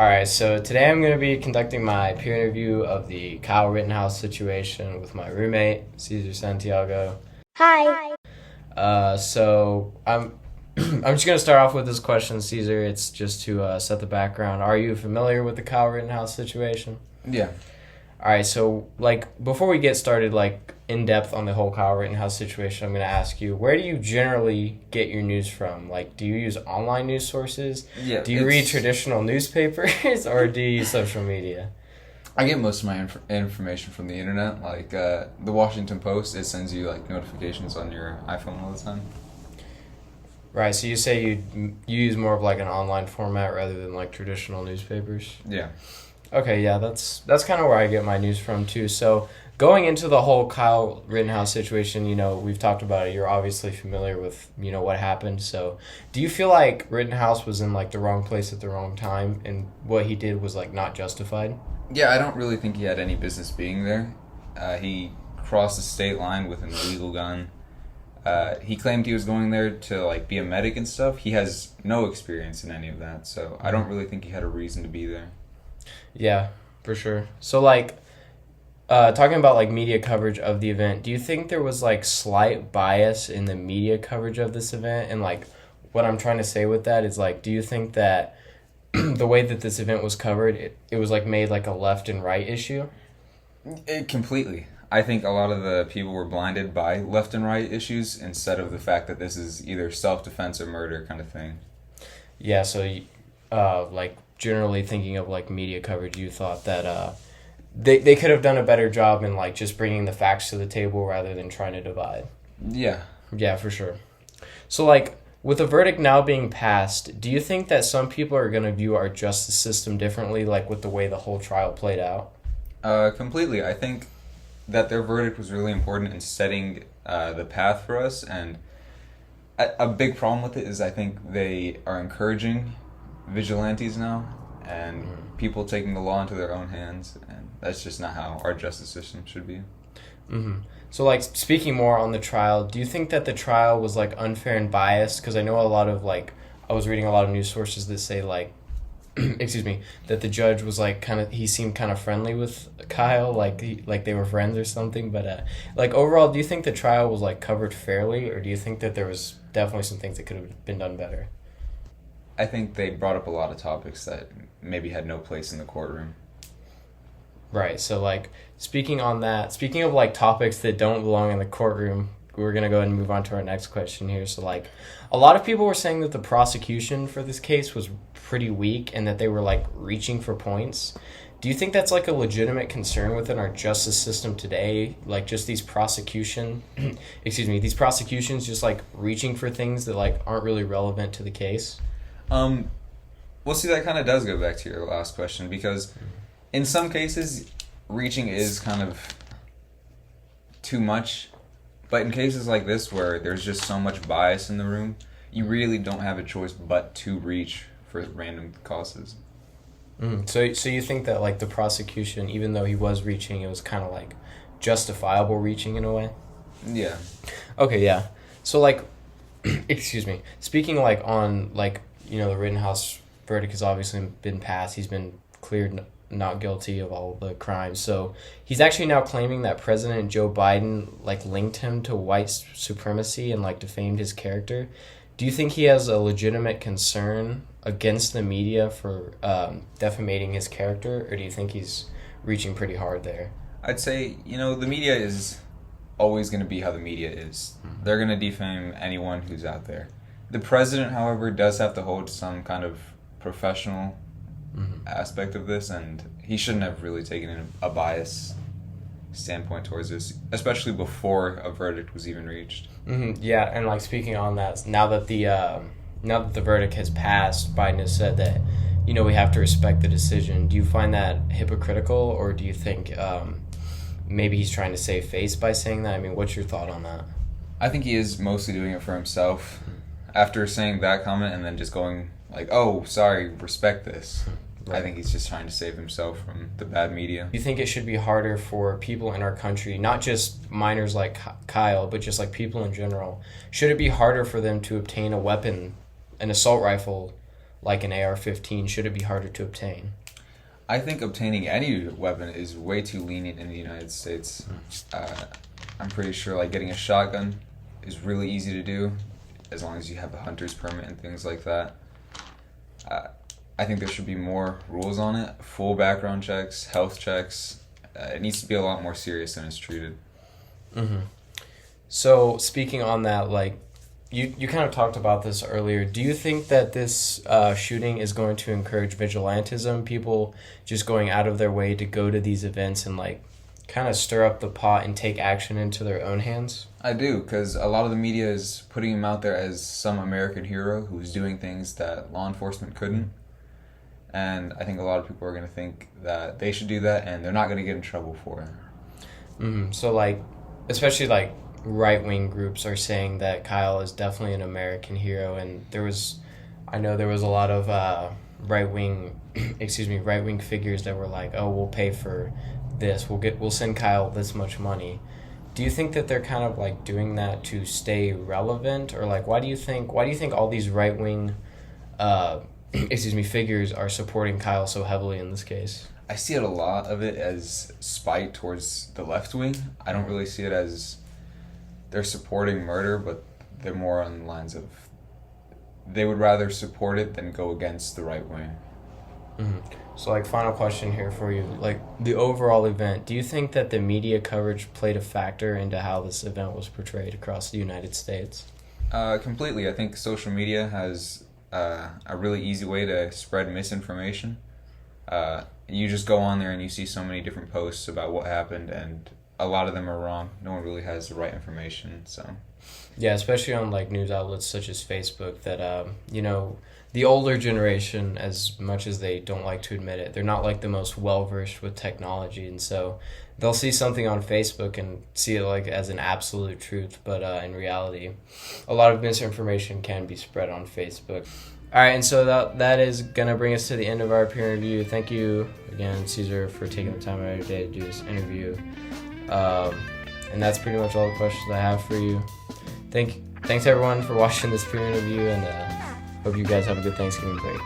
All right, so today I'm going to be conducting my peer interview of the Kyle Rittenhouse situation with my roommate, Cesar Santiago. Hi. So I'm I'm just going to start off with this question, Cesar. It's just to set the background. Are you familiar with the Kyle Rittenhouse situation? Yeah. All right, so before we get started in depth on the whole Kyle Rittenhouse situation, I'm going to ask you, where do you generally get your news from? Do you use online news sources? Yeah. Do you read traditional newspapers or do you use social media? I get most of my information from the internet. The Washington Post, it sends you notifications on your iPhone all the time. Right, so you say you use more of an online format rather than traditional newspapers? Yeah. Okay, yeah, that's kind of where I get my news from too. So going into the whole Kyle Rittenhouse situation, we've talked about it. You're obviously familiar with, what happened. So do you feel like Rittenhouse was in the wrong place at the wrong time and what he did was not justified? Yeah, I don't really think he had any business being there. He crossed the state line with an illegal gun. He claimed he was going there to be a medic and stuff. He has no experience in any of that, so I don't really think he had a reason to be there. Yeah, for sure. So talking about media coverage of the event, do you think there was slight bias in the media coverage of this event? And what I'm trying to say with that is do you think that the way that this event was covered, it was made a left and right issue? Completely. I think a lot of the people were blinded by left and right issues instead of the fact that this is either self-defense or murder kind of thing. Yeah, so generally thinking of media coverage, you thought that they could have done a better job in just bringing the facts to the table rather than trying to divide. Yeah. Yeah, for sure. So with the verdict now being passed, do you think that some people are going to view our justice system differently with the way the whole trial played out? Completely. I think that their verdict was really important in setting the path for us, and a big problem with it is I think they are encouraging vigilantes now and people taking the law into their own hands, and that's just not how our justice system should be. Mm-hmm. So speaking more on the trial, do you think that the trial was unfair and biased? Because I know a lot of I was reading a lot of news sources that say excuse me, that the judge was he seemed kind of friendly with Kyle, they were friends or something. But overall, do you think the trial was covered fairly, or do you think that there was definitely some things that could have been done better? I think they brought up a lot of topics that maybe had no place in the courtroom. Right. So speaking of topics that don't belong in the courtroom, we're going to go ahead and move on to our next question here. So a lot of people were saying that the prosecution for this case was pretty weak and that they were reaching for points. Do you think that's a legitimate concern within our justice system today? Just these prosecutions just reaching for things that aren't really relevant to the case? Well, see, that kind of does go back to your last question, because in some cases, reaching is kind of too much. But in cases like this, where there's just so much bias in the room, you really don't have a choice but to reach for random causes. So you think that the prosecution, even though he was reaching, it was kind of justifiable reaching in a way? Yeah. Okay, yeah. So excuse me. Speaking on the Rittenhouse verdict has obviously been passed. He's been cleared not guilty of all the crimes. So he's actually now claiming that President Joe Biden linked him to white supremacy and defamed his character. Do you think he has a legitimate concern against the media for defamating his character, or do you think he's reaching pretty hard there? I'd say, the media is always going to be how the media is. Mm-hmm. They're going to defame anyone who's out there. The president, however, does have to hold some kind of professional aspect of this, and he shouldn't have really taken a biased standpoint towards this, especially before a verdict was even reached. Mm-hmm. Yeah, and speaking on that, now that the verdict has passed, Biden has said that we have to respect the decision. Do you find that hypocritical, or do you think maybe he's trying to save face by saying that? I mean, what's your thought on that? I think he is mostly doing it for himself. After saying that comment and then just going oh, sorry, respect this. Right. I think he's just trying to save himself from the bad media. Do you think it should be harder for people in our country, not just minors like Kyle, but just people in general? Should it be harder for them to obtain a weapon, an assault rifle, like an AR-15? Should it be harder to obtain? I think obtaining any weapon is way too lenient in the United States. I'm pretty sure like getting a shotgun is really easy to do as long as you have a hunter's permit and things like that. I think there should be more rules on it, full background checks, health checks. It needs to be a lot more serious than it's treated. Mm-hmm. So speaking on that, like you kind of talked about this earlier. Do you think that this shooting is going to encourage vigilantism, people just going out of their way to go to these events and like kind of stir up the pot and take action into their own hands? I do, because a lot of the media is putting him out there as some American hero who's doing things that law enforcement couldn't. And I think a lot of people are going to think that they should do that, and they're not going to get in trouble for it. Mm-hmm. So, like, especially, like, right-wing groups are saying that Kyle is definitely an American hero, and I know there was a lot of right-wing figures that were like, oh, we'll pay for this, we'll send Kyle this much money. Do you think that they're kind of, like, doing that to stay relevant, or, like, why do you think all these right-wing figures are supporting Kyle so heavily in this case? I see it a lot of it as spite towards the left wing. I don't really see it as they're supporting murder, but they're more on the lines of they would rather support it than go against the right wing. Mm-hmm. So, like, final question here for you. Like, the overall event, do you think that the media coverage played a factor into how this event was portrayed across the United States? Completely. I think social media has a really easy way to spread misinformation. You just go on there and you see so many different posts about what happened, and a lot of them are wrong. No one really has the right information. So, yeah, especially on like news outlets such as Facebook, that the older generation, as much as they don't like to admit it, they're not like the most well versed with technology, and so they'll see something on Facebook and see it like as an absolute truth, but in reality, a lot of misinformation can be spread on Facebook. All right, and so that is going to bring us to the end of our peer review. Thank you again, Cesar, for taking the time out of your day to do this interview. And that's pretty much all the questions I have for you. Thanks everyone for watching this peer interview, and hope you guys have a good Thanksgiving break.